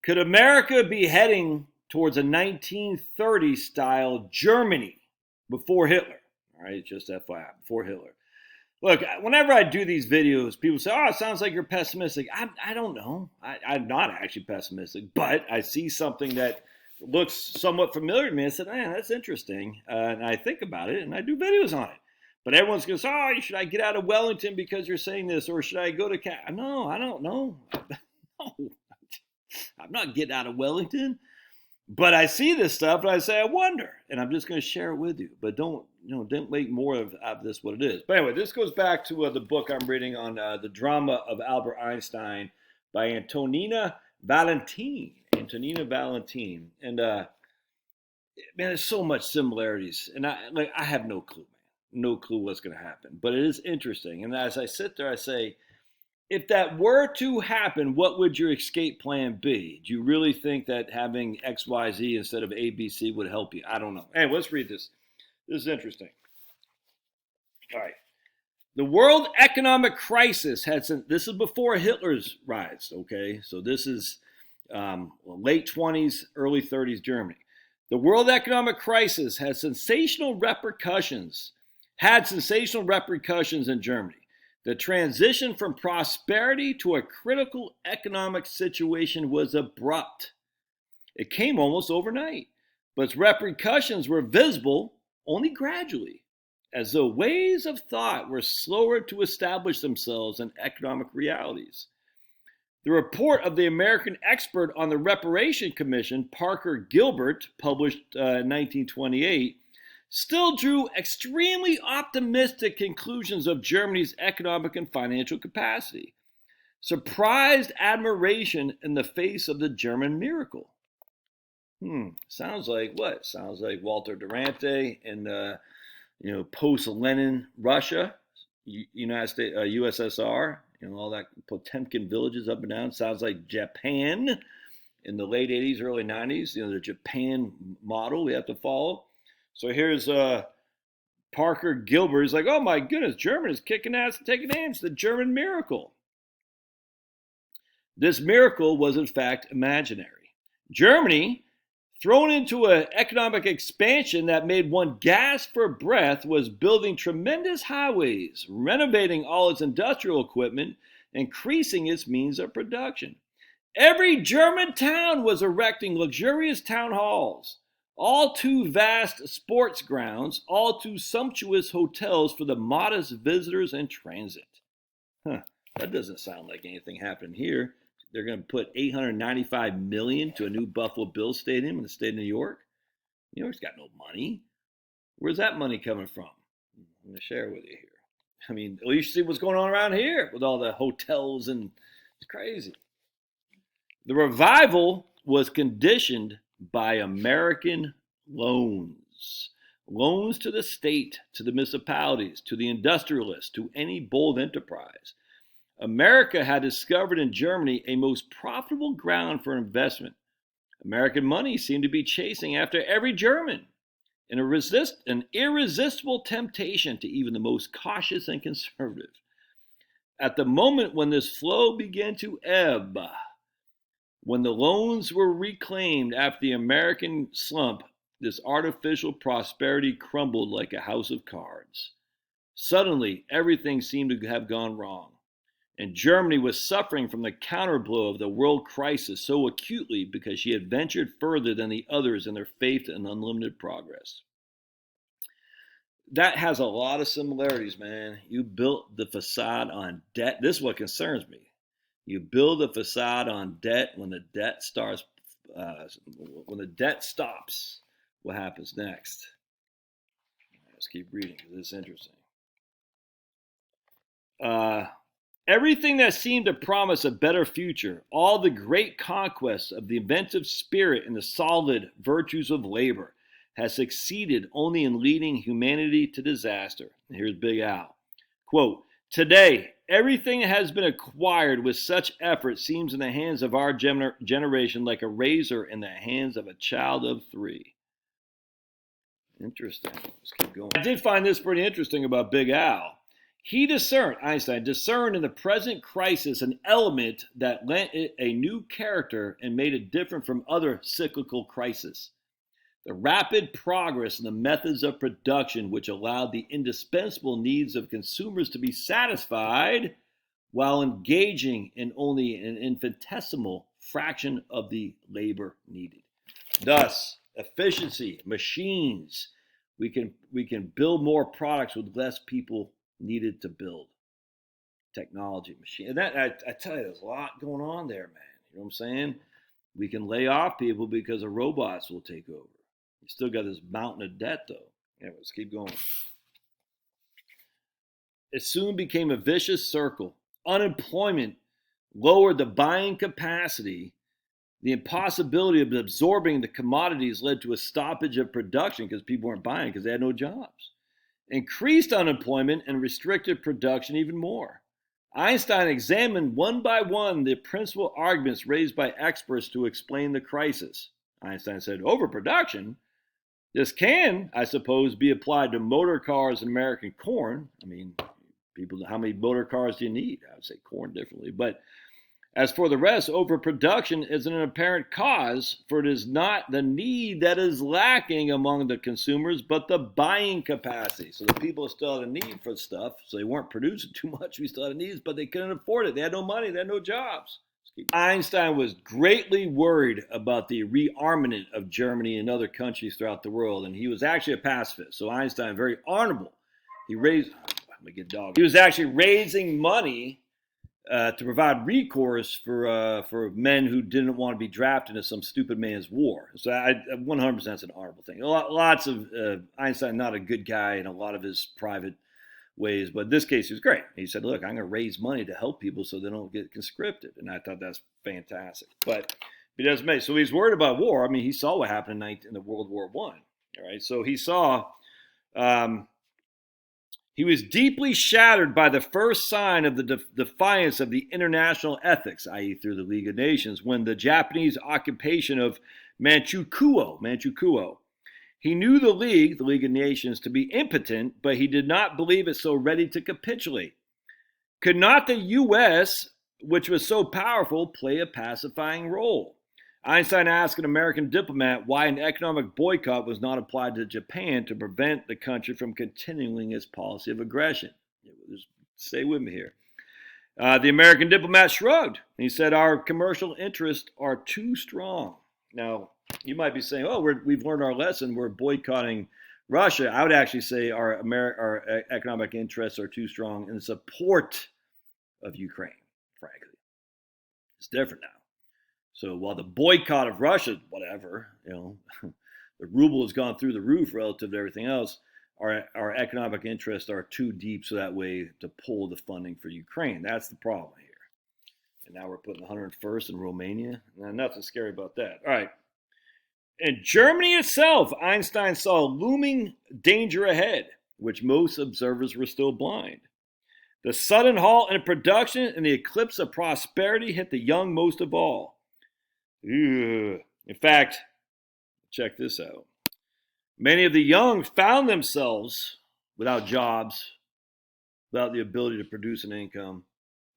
Could America be heading towards a 1930s style Germany before Hitler? All right, just FYI, before Hitler. Look, whenever I do these videos, people say, oh, it sounds like you're pessimistic. I don't know. I'm not actually pessimistic, but I see something that looks somewhat familiar to me. I said, man, that's interesting. And I think about it, and I do videos on it. But everyone's going to say, oh, should I get out of Wellington because you're saying this? Or should I go to No, I don't know. No, I'm not getting out of Wellington. But I see this stuff and I say, I wonder, and I'm just going to share it with you. But don't make more of this what it is. But anyway, this goes back to the book I'm reading on the drama of Albert Einstein by Antonina Valentin. And man, there's so much similarities, and I have no clue, man, no clue what's going to happen. But it is interesting, and as I sit there, I say, if that were to happen, what would your escape plan be? Do you really think that having XYZ instead of ABC would help you? I don't know. Hey, let's read this. This is interesting. All right. The world economic crisis this is before Hitler's rise, okay? So this is late 20s, early 30s Germany. The world economic crisis had sensational repercussions in Germany. The transition from prosperity to a critical economic situation was abrupt. It came almost overnight, but its repercussions were visible only gradually, as though ways of thought were slower to establish themselves in economic realities. The report of the American expert on the Reparation Commission, Parker Gilbert, published in 1928, still drew extremely optimistic conclusions of Germany's economic and financial capacity. Surprised admiration in the face of the German miracle. Sounds like what? Sounds like Walter Durante in post-Lenin Russia, United States, USSR, all that Potemkin villages up and down. Sounds like Japan in the late 80s, early 90s, the Japan model we have to follow. So here's Parker Gilbert. He's like, oh my goodness, Germany is kicking ass and taking names. The German miracle. This miracle was in fact imaginary. Germany, thrown into an economic expansion that made one gasp for breath, was building tremendous highways, renovating all its industrial equipment, increasing its means of production. Every German town was erecting luxurious town halls, all too vast sports grounds, all too sumptuous hotels for the modest visitors in transit. That doesn't sound like anything happening here. They're going to put $895 million to a new Buffalo Bills stadium in the state of New York. New York's got no money. Where's that money coming from? I'm going to share with you here. I mean, at least see what's going on around here with all the hotels, and it's crazy. The revival was conditioned by American loans. Loans to the state, to the municipalities, to the industrialists, to any bold enterprise. America had discovered in Germany a most profitable ground for investment. American money seemed to be chasing after every German, an irresistible temptation to even the most cautious and conservative. At the moment when this flow began to ebb, when the loans were reclaimed after the American slump, this artificial prosperity crumbled like a house of cards. Suddenly, everything seemed to have gone wrong, and Germany was suffering from the counterblow of the world crisis so acutely because she had ventured further than the others in their faith in unlimited progress. That has a lot of similarities, man. You built the facade on debt. This is what concerns me. You build a facade on debt. When the debt stops, what happens next? Let's keep reading because this is interesting. Everything that seemed to promise a better future, all the great conquests of the inventive spirit and the solid virtues of labor, has succeeded only in leading humanity to disaster. And here's Big Al. Quote, today, everything that has been acquired with such effort seems in the hands of our generation like a razor in the hands of a child of 3. Interesting. Let's keep going. I did find this pretty interesting about Big Al. Einstein discerned in the present crisis an element that lent it a new character and made it different from other cyclical crises. The rapid progress in the methods of production which allowed the indispensable needs of consumers to be satisfied while engaging in only an infinitesimal fraction of the labor needed. Thus, efficiency, machines, we can build more products with less people needed to build. Technology, machine. And that I tell you, there's a lot going on there, man. You know what I'm saying? We can lay off people because the robots will take over. You still got this mountain of debt, though. Anyway, let's keep going. It soon became a vicious circle. Unemployment lowered the buying capacity. The impossibility of absorbing the commodities led to a stoppage of production because people weren't buying because they had no jobs. Increased unemployment and restricted production even more. Einstein examined one by one the principal arguments raised by experts to explain the crisis. Einstein said, overproduction? This can, I suppose, be applied to motor cars and American corn. I mean, people, how many motor cars do you need? I would say corn differently. But as for the rest, overproduction is an apparent cause, for it is not the need that is lacking among the consumers, but the buying capacity. So the people still had a need for stuff, so they weren't producing too much. We still had needs, but they couldn't afford it. They had no money. They had no jobs. Einstein was greatly worried about the rearmament of Germany and other countries throughout the world, and he was actually a pacifist. So Einstein, very honorable. He was actually raising money to provide recourse for men who didn't want to be drafted into some stupid man's war. So 100% is an honorable thing. Lots of Einstein, not a good guy in a lot of his private ways, but in this case he was great. He said, look, I'm going to raise money to help people so they don't get conscripted. And I thought that's fantastic. But he doesn't make, so he's worried about war. I mean, he saw what happened in the World War I. All right, so he saw he was deeply shattered by the first sign of the defiance of the international ethics, i.e. through the League of Nations, when the Japanese occupation of Manchukuo. He knew the League of Nations, to be impotent, but he did not believe it so ready to capitulate. Could not the U.S., which was so powerful, play a pacifying role? Einstein asked an American diplomat why an economic boycott was not applied to Japan to prevent the country from continuing its policy of aggression. Just stay with me here. The American diplomat shrugged. He said, our commercial interests are too strong. Now, you might be saying, oh, we've learned our lesson. We're boycotting Russia. I would actually say our economic interests are too strong in support of Ukraine, frankly. It's different now. So while the boycott of Russia, whatever, the ruble has gone through the roof relative to everything else, our economic interests are too deep so that way to pull the funding for Ukraine. That's the problem here. And now we're putting 101st in Romania. Nothing scary about that. All right. In Germany itself, Einstein saw a looming danger ahead, which most observers were still blind. The sudden halt in production and the eclipse of prosperity hit the young most of all. In fact, check this out. Many of the young found themselves without jobs, without the ability to produce an income,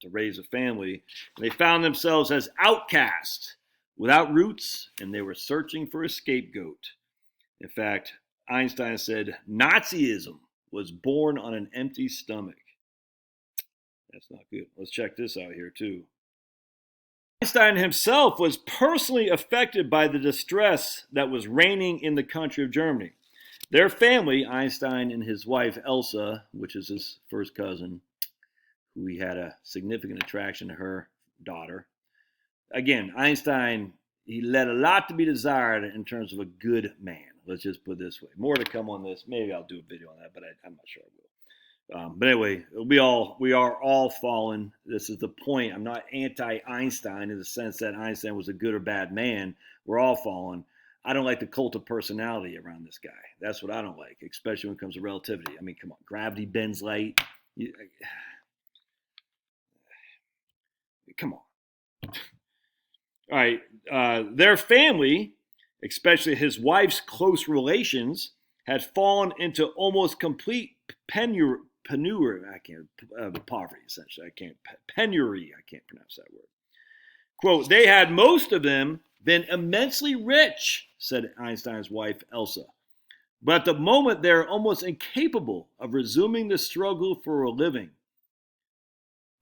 to raise a family. And they found themselves as outcasts, without roots, and they were searching for a scapegoat. In fact, Einstein said Nazism was born on an empty stomach. That's not good. Let's check this out here too. Einstein himself was personally affected by the distress that was reigning in the country of Germany. Their family, Einstein and his wife Elsa, which is his first cousin, who he had a significant attraction to her daughter. Again, Einstein, he led a lot to be desired in terms of a good man. Let's just put it this way. More to come on this. Maybe I'll do a video on that, but I'm not sure I will. But anyway, we are all fallen. This is the point. I'm not anti-Einstein in the sense that Einstein was a good or bad man. We're all fallen. I don't like the cult of personality around this guy. That's what I don't like, especially when it comes to relativity. I mean, come on. Gravity bends light. Come on. All right. Their family, especially his wife's close relations, had fallen into almost complete penury. I can't poverty essentially. Penury. I can't pronounce that word. Quote, they had most of them been immensely rich, said Einstein's wife, Elsa. But at the moment, they're almost incapable of resuming the struggle for a living.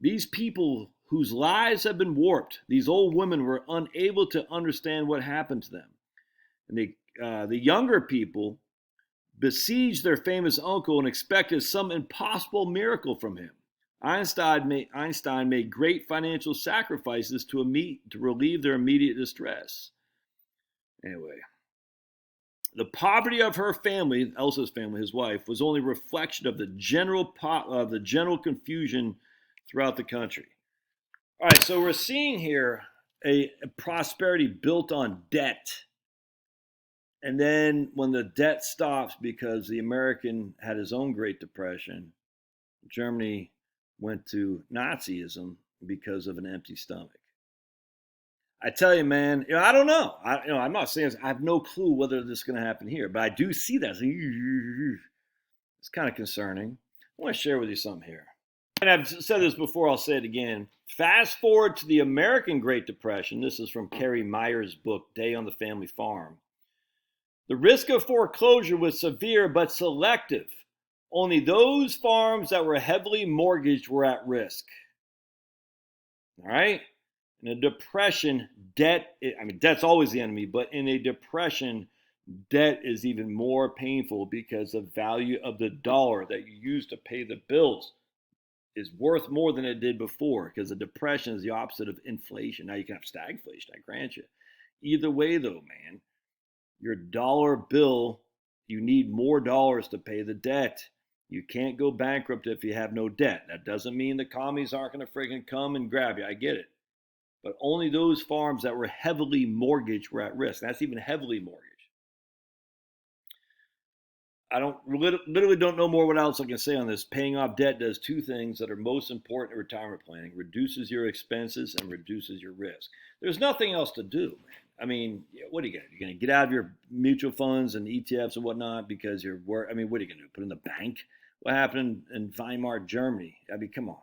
These people whose lives have been warped, these old women were unable to understand what happened to them. And the younger people besieged their famous uncle and expected some impossible miracle from him. Einstein made great financial sacrifices to relieve their immediate distress. Anyway, the poverty of her family, Elsa's family, his wife, was only a reflection of the general confusion throughout the country. All right, so we're seeing here a prosperity built on debt. And then when the debt stops because the American had his own Great Depression, Germany went to Nazism because of an empty stomach. I tell you, man, I don't know. I'm not saying I have no clue whether this is going to happen here, but I do see that. It's kind of concerning. I want to share with you something here. And I've said this before, I'll say it again. Fast forward to the American Great Depression. This is from Kerry Meyer's book, Day on the Family Farm. The risk of foreclosure was severe but selective. Only those farms that were heavily mortgaged were at risk. All right? In a depression, debt's always the enemy, but in a depression, debt is even more painful because the value of the dollar that you use to pay the bills is worth more than it did before, because the depression is the opposite of inflation. Now you can have stagflation, I grant you. Either way, though, man, your dollar bill, you need more dollars to pay the debt. You can't go bankrupt if you have no debt. That doesn't mean the commies aren't going to freaking come and grab you. I get it. But only those farms that were heavily mortgaged were at risk. That's even heavily mortgaged. I literally don't know more what else I can say on this. Paying off debt does two things that are most important in retirement planning. Reduces your expenses and reduces your risk. There's nothing else to do, man. I mean, what are you going to do? You're going to get out of your mutual funds and ETFs and whatnot because you're what are you going to do? Put in the bank? What happened in Weimar, Germany? I mean, come on.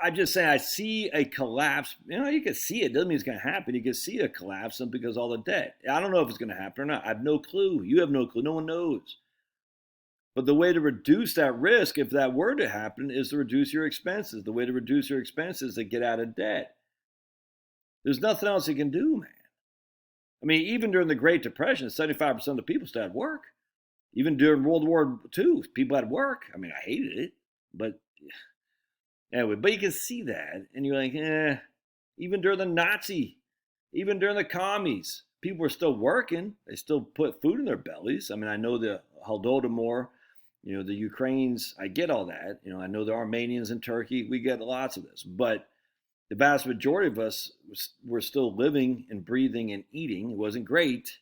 I'm just saying I see a collapse. You can see it. Doesn't mean it's going to happen. You can see a collapse because all the debt. I don't know if it's going to happen or not. I have no clue. You have no clue. No one knows. But the way to reduce that risk, if that were to happen, is to reduce your expenses. The way to reduce your expenses is to get out of debt. There's nothing else you can do, man. I mean, even during the Great Depression, 75% of the people still had work. Even during World War II, people had work. I mean, I hated it, but anyway, but you can see that, and you're like, even during the commies, people were still working. They still put food in their bellies. I mean, I know the Holodomor, the Ukrainians, I get all that. I know the Armenians in Turkey, we get lots of this, but the vast majority of us were still living and breathing and eating. It wasn't great,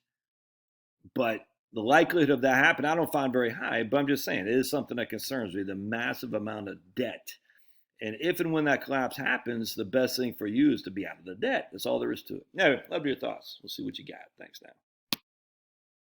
but the likelihood of that happening, I don't find very high, but I'm just saying, it is something that concerns me, the massive amount of debt. And if and when that collapse happens, the best thing for you is to be out of the debt. That's all there is to it. Anyway, love your thoughts. We'll see what you got. Thanks now.